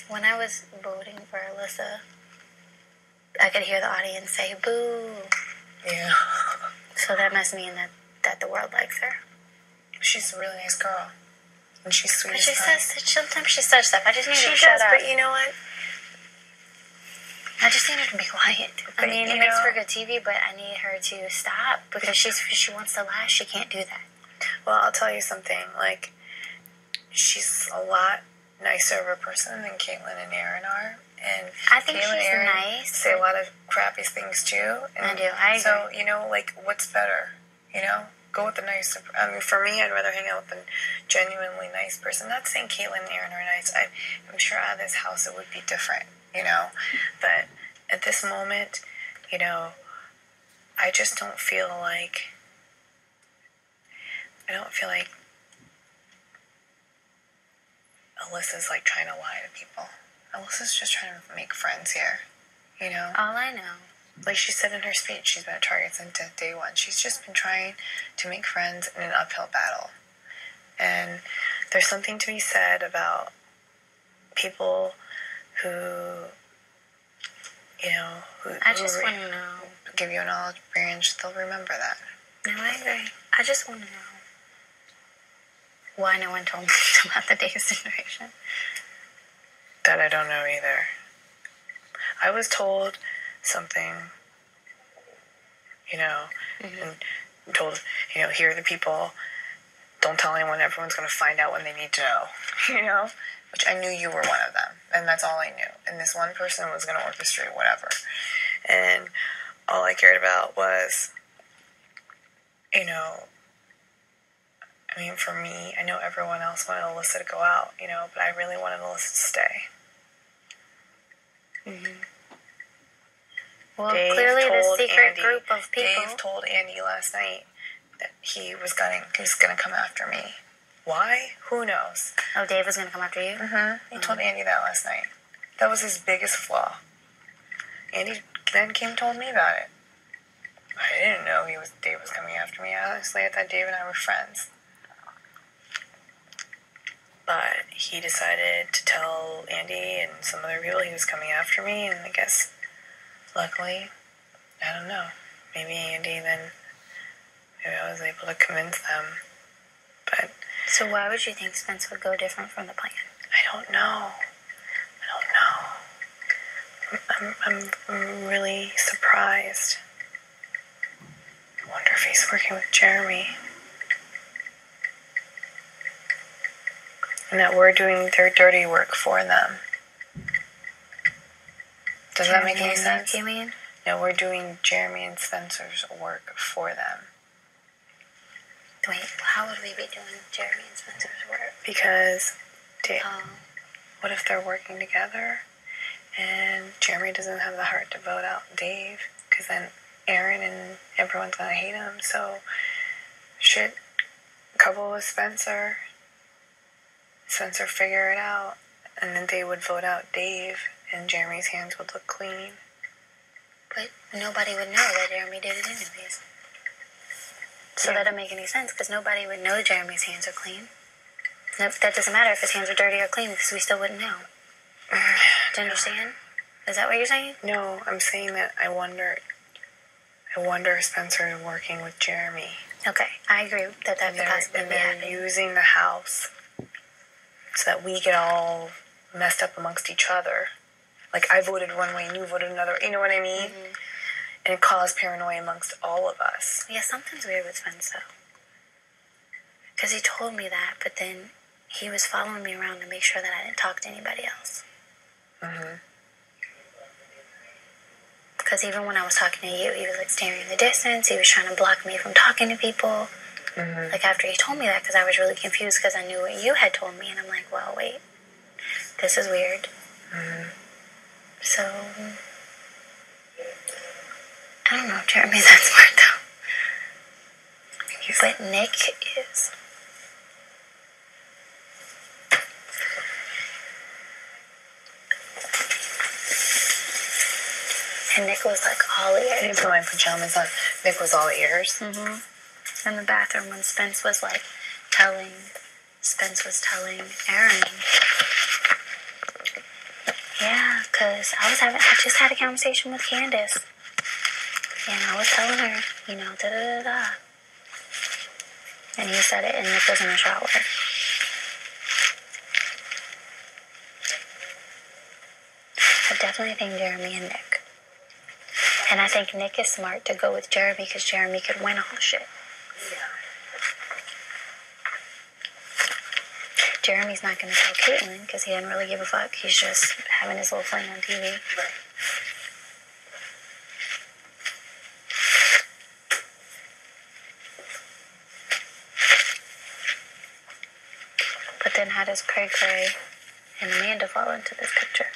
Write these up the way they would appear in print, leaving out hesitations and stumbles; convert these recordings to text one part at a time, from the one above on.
When I was voting for Alyssa, I could hear the audience say, boo. Yeah. So that must mean that the world likes her. She's a really nice girl. And she's sweet But as she pie. sometimes she says stuff. I just need her to She shut does, up. but you know what? I just need her to be quiet. But, I mean, it makes for good TV, but I need her to stop because she wants to laugh. She can't do that. Well, I'll tell you something. Like, she's a lot nicer of a person than Caitlin and Aaron are. And I think Caitlin and she's Aaron nice. say a lot of crappy things too. And I do. I agree. So, you know, like, what's better? You know? Go with the nice. I mean, for me, I'd rather hang out with a genuinely nice person. Not saying Caitlin and Aaron are nice. I'm sure out of this house it would be different, you know? But at this moment, you know, I just don't feel like... Alyssa's, like, trying to lie to people. Alyssa's just trying to make friends here, you know? All I know. Like she said in her speech, she's been at Target since day one. She's just been trying to make friends in an uphill battle. And there's something to be said about people who, you know, I just want to know. Give you an olive branch, they'll remember that. No, I agree. I just want to know why no one told me about the Davis situation. That I don't know either. I was told something, you know, and told, you know, here are the people, don't tell anyone, everyone's going to find out when they need to know, you know, which I knew you were one of them, and that's all I knew, and this one person was going to orchestrate whatever, and all I cared about was, you know, I mean, for me, I know everyone else wanted Alyssa to go out, you know, but I really wanted Alyssa to stay. Well, clearly the secret group of people. Dave told Andy last night that he was gonna come after me. Why? Who knows? Oh, Dave was gonna come after you? He told Andy that last night. That was his biggest flaw. Andy then came and told me about it. I didn't know Dave was coming after me. Honestly, I thought Dave and I were friends. But he decided to tell Andy and some other people he was coming after me, and I guess, luckily, I don't know, maybe I was able to convince them, but... So why would you think Spence would go different from the plan? I don't know. I'm really surprised. I wonder if he's working with Jeremy. And that we're doing their dirty work for them. Does that make any sense? You mean? No, we're doing Jeremy and Spencer's work for them. Wait, how would we be doing Jeremy and Spencer's work? Because, what if they're working together and Jeremy doesn't have the heart to vote out Dave? Because then Aaron and everyone's going to hate him. So, couple with Spencer figure it out, and then they would vote out Dave, and Jeremy's hands would look clean. But nobody would know that Jeremy did it anyways. So that doesn't make any sense, because nobody would know Jeremy's hands are clean. That doesn't matter if his hands are dirty or clean, because we still wouldn't know. Do you understand? Is that what you're saying? No, I'm saying that I wonder if Spencer is working with Jeremy. Okay, I agree that could possibly be happening. And they're using the house so that we get all messed up amongst each other. Like, I voted one way and you voted another. You know what I mean? And it caused paranoia amongst all of us. Yeah, something's weird with Spence, though. Because he told me that, but then he was following me around to make sure that I didn't talk to anybody else. Because even when I was talking to you, he was, like, staring in the distance. He was trying to block me from talking to people. Like, after he told me that, because I was really confused because I knew what you had told me. And I'm like, well, wait. This is weird. So, I don't know if Jeremy's that smart, though. But Nick is. And Nick was like all ears. I didn't put my pajamas on. Nick was all ears. In the bathroom when Spence was telling Aaron I just had a conversation with Candice. And I was telling her, you know, da-da-da-da. And he said it, and Nick was in the shower. I definitely think Jeremy and Nick. And I think Nick is smart to go with Jeremy because Jeremy could win all the shit. Jeremy's not going to tell Caitlyn because he didn't really give a fuck. He's just having his little fling on TV. Right. But then how does Cray Cray and Amanda fall into this picture?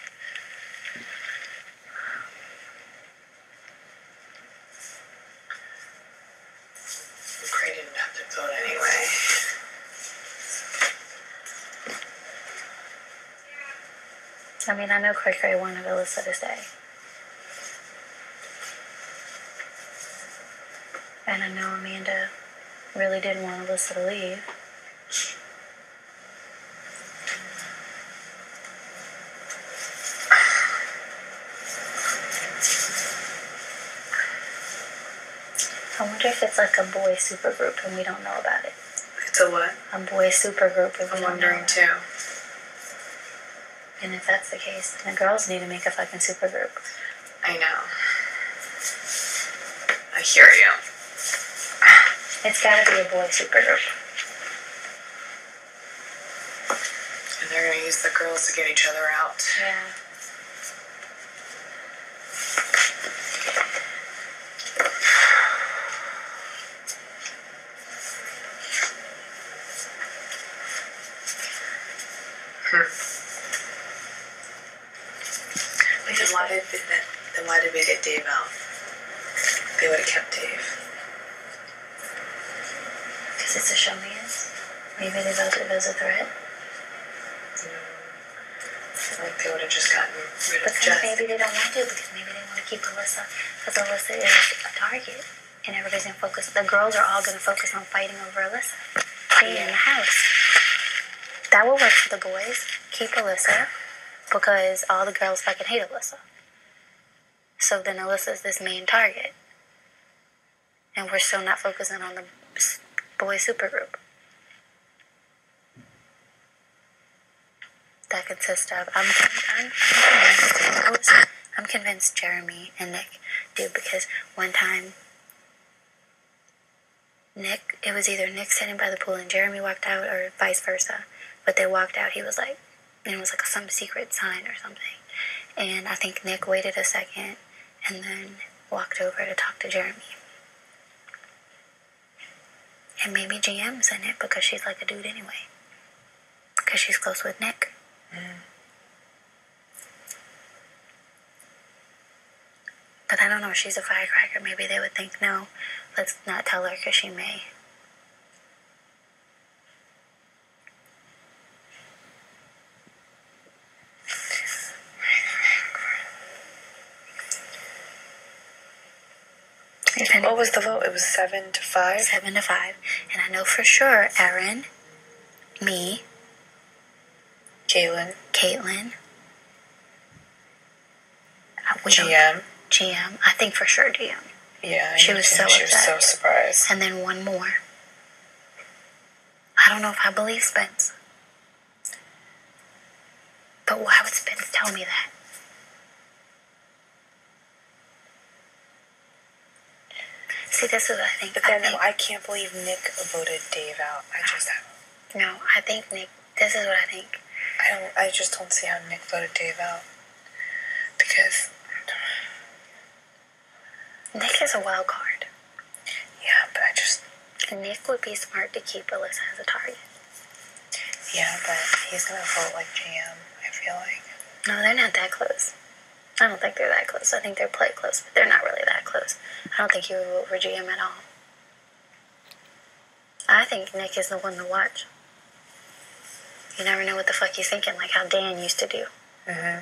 Cray didn't have to vote anyway. I mean, I know Cray Cray wanted Alyssa to stay. And I know Amanda really didn't want Alyssa to leave. I wonder if it's like a boy supergroup and we don't know about it. It's a what? A boy supergroup. I'm wondering too. And if that's the case, then the girls need to make a fucking supergroup. I know. I hear you. It's gotta be a boy supergroup. And they're gonna use the girls to get each other out. Yeah. Then why did we get Dave out? They would have kept Dave. Because it's a showman's. Maybe they felt it was a threat. Like they would have just gotten rid of But then maybe they don't want to because maybe they want to keep Alyssa. Because Alyssa is a target. And everybody's going to focus. The girls are all going to focus on fighting over Alyssa. Being in the house. That will work for the boys. Keep Alyssa. Because all the girls fucking hate Alyssa. So then Alyssa's this main target. And we're still not focusing on the boy supergroup. That consists of, I'm convinced Jeremy and Nick do, because one time it was either Nick sitting by the pool and Jeremy walked out or vice versa. But they walked out, he was like, and it was like some secret sign or something. And I think Nick waited a second and then walked over to talk to Jeremy. And maybe GM's in it because she's like a dude anyway. Because she's close with Nick. Mm. But I don't know if she's a firecracker. Maybe they would think, no, let's not tell her because she may. What was the vote? It was 7-5? 7-5. And I know for sure Erin, me, Caitlyn, GM. I think for sure GM. Yeah, she was so upset. She was so surprised. And then one more. I don't know if I believe Spence. But why would Spence tell me that? See, this is what I think. But then I can't believe Nick voted Dave out. No, I think Nick, this is what I think. I just don't see how Nick voted Dave out. Because Nick is a wild card. Yeah, but Nick would be smart to keep Alyssa as a target. Yeah, but he's going to vote like GM, I feel like. No, they're not that close. I don't think they're that close. I think they're play close, but they're not really that close. I don't think he would vote for GM at all. I think Nick is the one to watch. You never know what the fuck he's thinking, like how Dan used to do. Mm-hmm.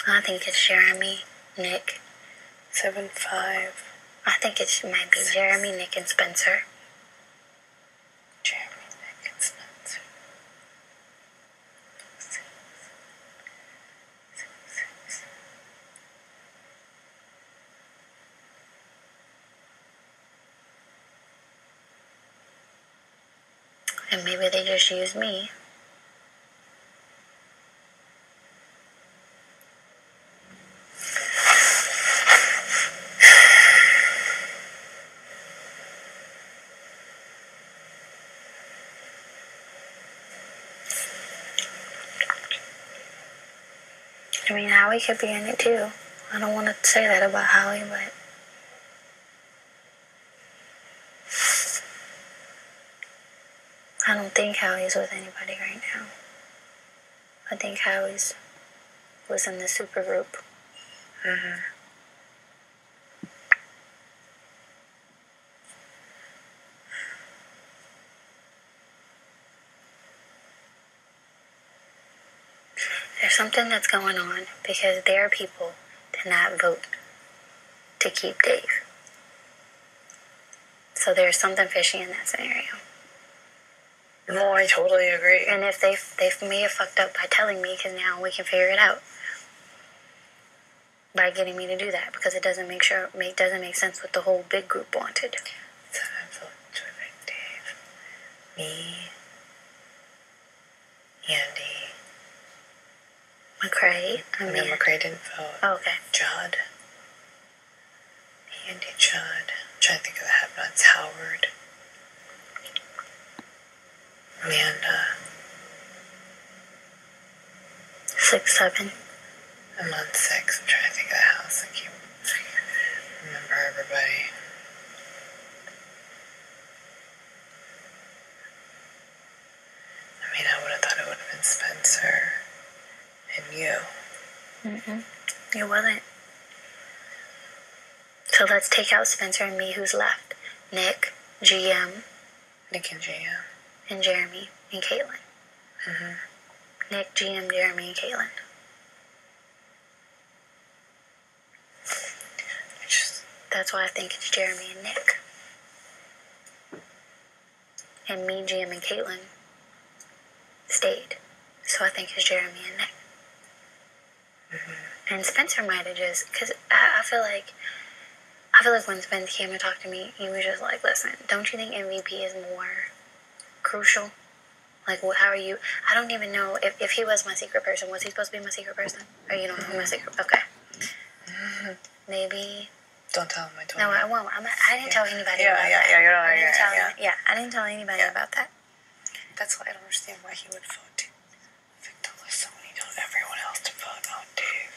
I think it's Jeremy, Nick. 7-5. I think it might be Jeremy, Nick, and Spencer. Jeremy, Nick, And maybe they just used me. I mean, Howie could be in it too. I don't want to say that about Howie, but I don't think Howie's with anybody right now. I think Howie's was in the super group. Mm-hmm. There's something that's going on because there are people did not vote to keep Dave. So there's something fishy in that scenario. No, I totally agree. And if they may have fucked up by telling me, because now we can figure it out by getting me to do that, because it doesn't make sense what the whole big group wanted. So I vote to evict Dave. Me, Andy, McCrae. No, McCrae didn't vote. Oh, okay. Judd. Andy, Judd. I'm trying to think of the have-nots. Howard. Amanda. 6, 7. I'm on 6. I'm trying to think of the house. I can't remember everybody. I mean, I would have thought it would have been Spencer and you. It wasn't. So let's take out Spencer and me. Who's left? Nick, GM. Nick and GM. And Jeremy and Caitlin. Nick, GM, Jeremy, and Caitlin. That's why I think it's Jeremy and Nick. And me, GM, and Caitlin stayed. So I think it's Jeremy and Nick. And Spencer might have just, because I feel like when Spencer came and talked to me, he was just like, listen, don't you think MVP is more crucial? Like, how are you? I don't even know if he was my secret person. Was he supposed to be my secret person? Or you don't know who my secret? Okay. Maybe. Don't tell him I told No, you. I won't. I didn't tell anybody about that. I didn't tell anybody about that. That's why I don't understand why he would vote to evict Alyssa when he told everyone else to vote out Dave.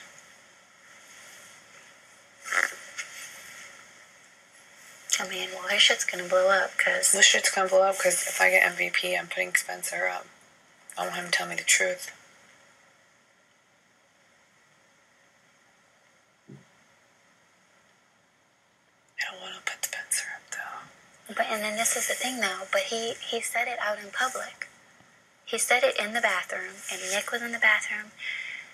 I mean, well, his shit's gonna blow up, because... This shit's gonna blow up, because if I get MVP, I'm putting Spencer up. I want him to tell me the truth. I don't want to put Spencer up, though. And then this is the thing, though, but he said it out in public. He said it in the bathroom, and Nick was in the bathroom.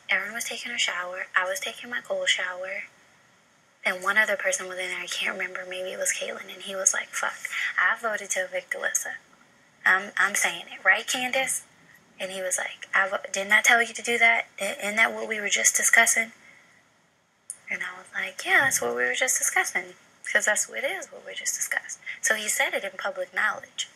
Erin was taking her shower. I was taking my cold shower. And one other person was in there. I can't remember. Maybe it was Caitlin. And he was like, fuck, I voted to evict Alyssa. I'm saying it. Right, Candice? And he was like, didn't I tell you to do that? Isn't that what we were just discussing? And I was like, yeah, that's what we were just discussing. Because that's what it is, what we just discussed. So he said it in public knowledge.